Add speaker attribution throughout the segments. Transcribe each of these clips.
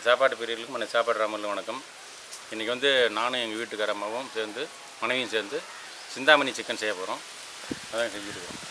Speaker 1: சாப்பாட்டு பிரியர்களுக்கு மன சாப்பாடு ராமரில் வணக்கம். இன்றைக்கி வந்து நானும் எங்கள் வீட்டுக்கார அம்மாவும் சேர்ந்து மனைவியும் சேர்ந்து சிந்தாமணி சிக்கன் செய்ய போகிறோம். அதான் செஞ்சுருக்கோம்.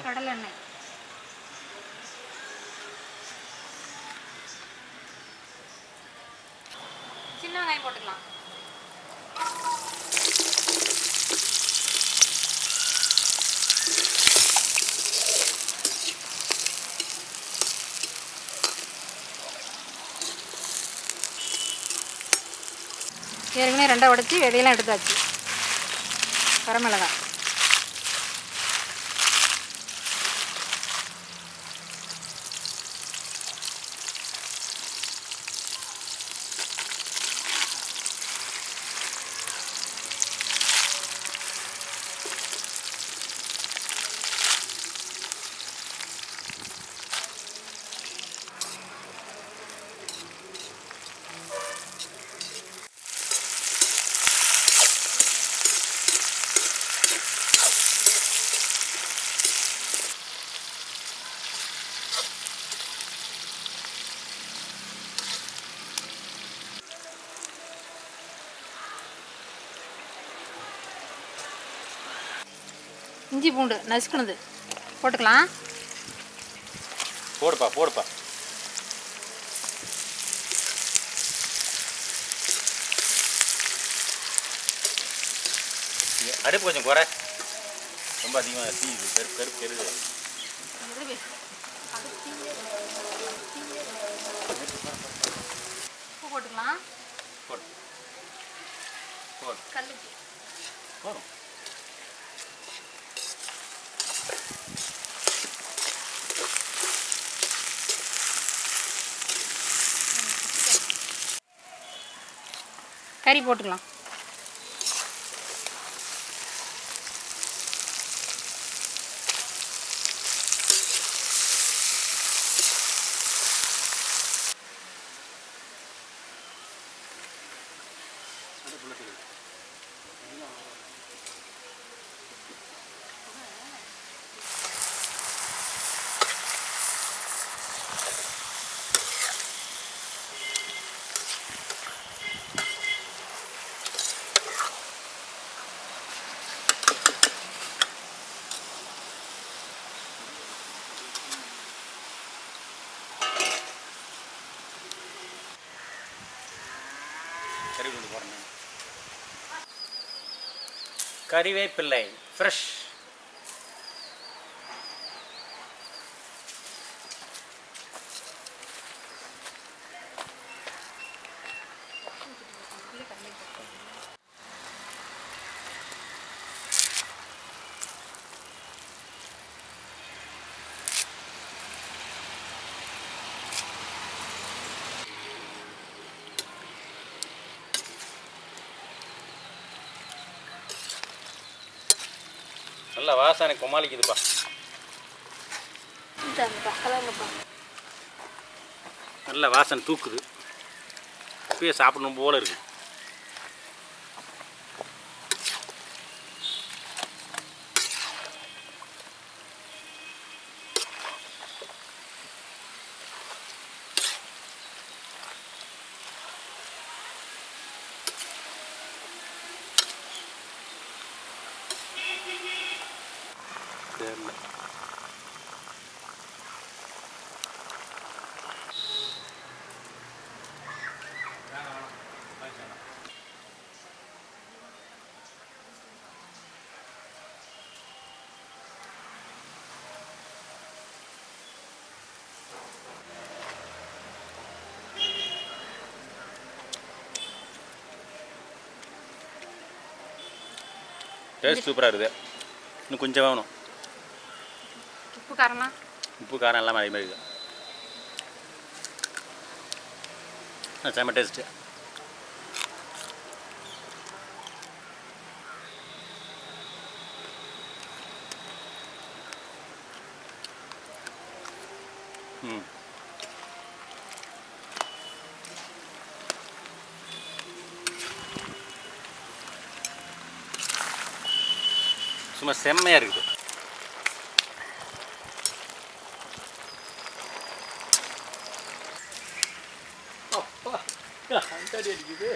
Speaker 2: கடலெண்ணெய், சின்ன வெங்காயம் போட்டுக்கலாம். ஏற்கனவே ரெண்டாக உடைச்சி விதையெல்லாம் எடுத்தாச்சு. வரமிளகாய், இஞ்சி பூண்டு நசுக்குனது போட்டுக்கலாம்.
Speaker 1: போடுப்பா. அடுப்பு கொஞ்சம் குறை, ரொம்ப அதிகமாக தீயுது, கருப்பு கருது.
Speaker 2: உப்பு போட்டுக்கலாம்.
Speaker 1: போடும்
Speaker 2: கல்லுக்கு
Speaker 1: போதும்.
Speaker 2: கறி போட்டுக்கலாம்.
Speaker 1: கொஞ்சம் போடுறேன். கறிவேப்பிள்ளை ஃப்ரெஷ். நல்ல வாசனை கொமாளிக்குதுப்பா. நல்ல வாசனை தூக்குது. இப்பயே சாப்பிடணும் போல இருக்கு. தெரியல. டேஸ்ட் சூப்பராக இருக்குது. இன்னும் கொஞ்சம் வேணும்.
Speaker 2: உப்பு காரம்லாம்
Speaker 1: உப்பு காரம் எல்லாமே அதே மாதிரி இருக்குது. செம்ம டேஸ்ட்டு. ம் சும்மா செம்மையாக இருக்குது. அப்பா அண்டாடி அடிக்குது.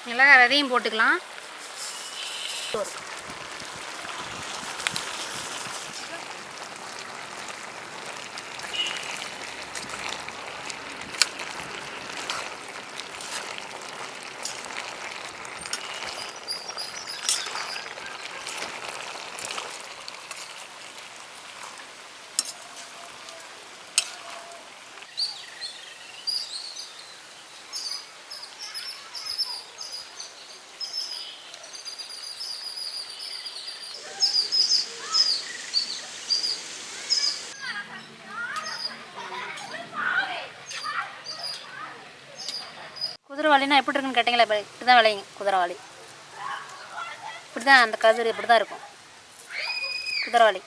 Speaker 2: மிளகாய் விதையும் போட்டுக்கலாம். குதிரைவாளினா எப்படி இருக்குன்னு கேட்டிங்களா? இப்படி தான் விளையுங்க குதிரைவாளி. இப்படி தான் அந்த கதிர் இப்படி தான் இருக்கும் குதிரைவாளி.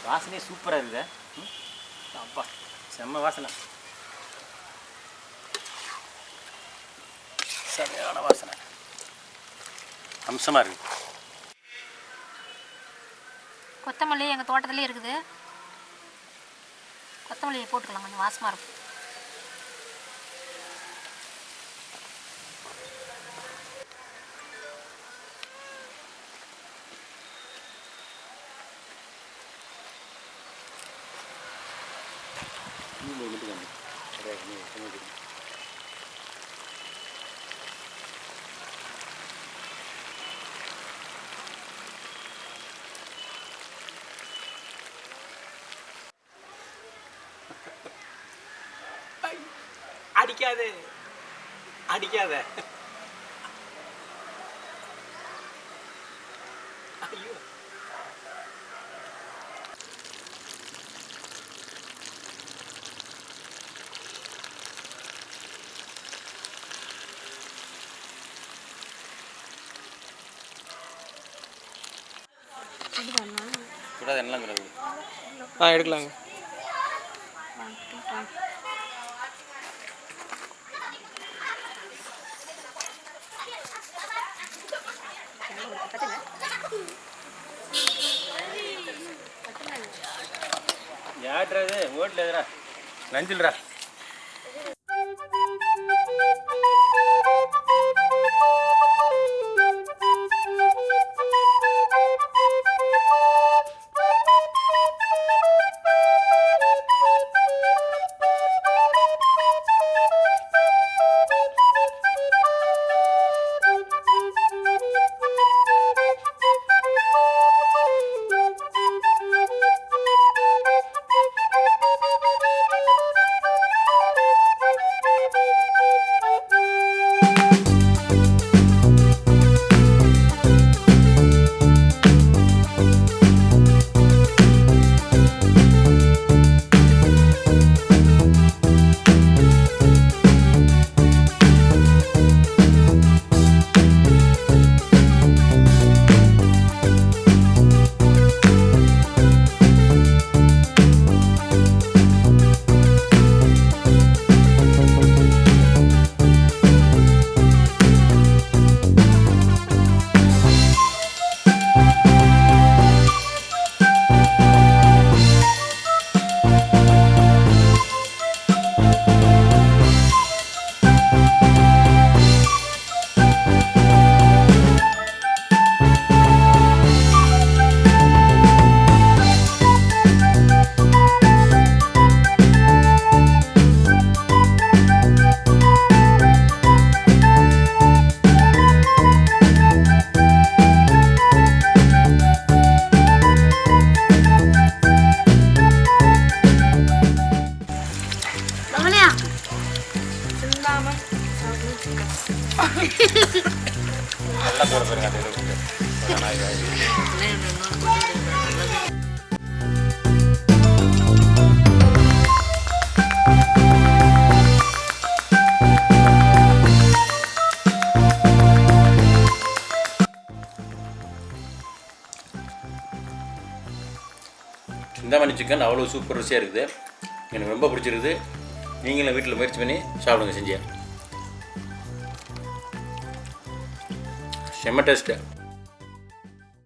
Speaker 1: வாசனையே சூப்பராக இருக்குது. அப்பா செம்ம வாசனை. செம்மையான வாசனை. அம்சமாக இருக்குது.
Speaker 2: கொத்தமல்லி எங்கள் தோட்டத்துலேயே இருக்குது. கொத்தமல்லியை போட்டுக்கலாம், கொஞ்சம் வாசமாக இருக்கும்.
Speaker 1: அடிக்காதே அடிக்காத. ஐயோ கூடாது என்னலாம் கூடாது.
Speaker 3: எடுக்கலாங்க.
Speaker 1: யார்ரா இது ஓட்டல எதுரா நஞ்சில்ரா.
Speaker 3: சாப்பிடாம சாப்பிடும் சிக்கன்.
Speaker 1: நல்லா தூர போயிருங்க அது விட்டு நாய் சிந்தாமணி சிக்கன் அவ்வளோ சூப்பர் ருசியாக இருக்குது. எனக்கு ரொம்ப பிடிச்சிருக்குது. நீங்களும் வீட்டில் முயற்சி பண்ணி சாப்பிடுங்க செஞ்சு. செம்ம டேஸ்ட்டு.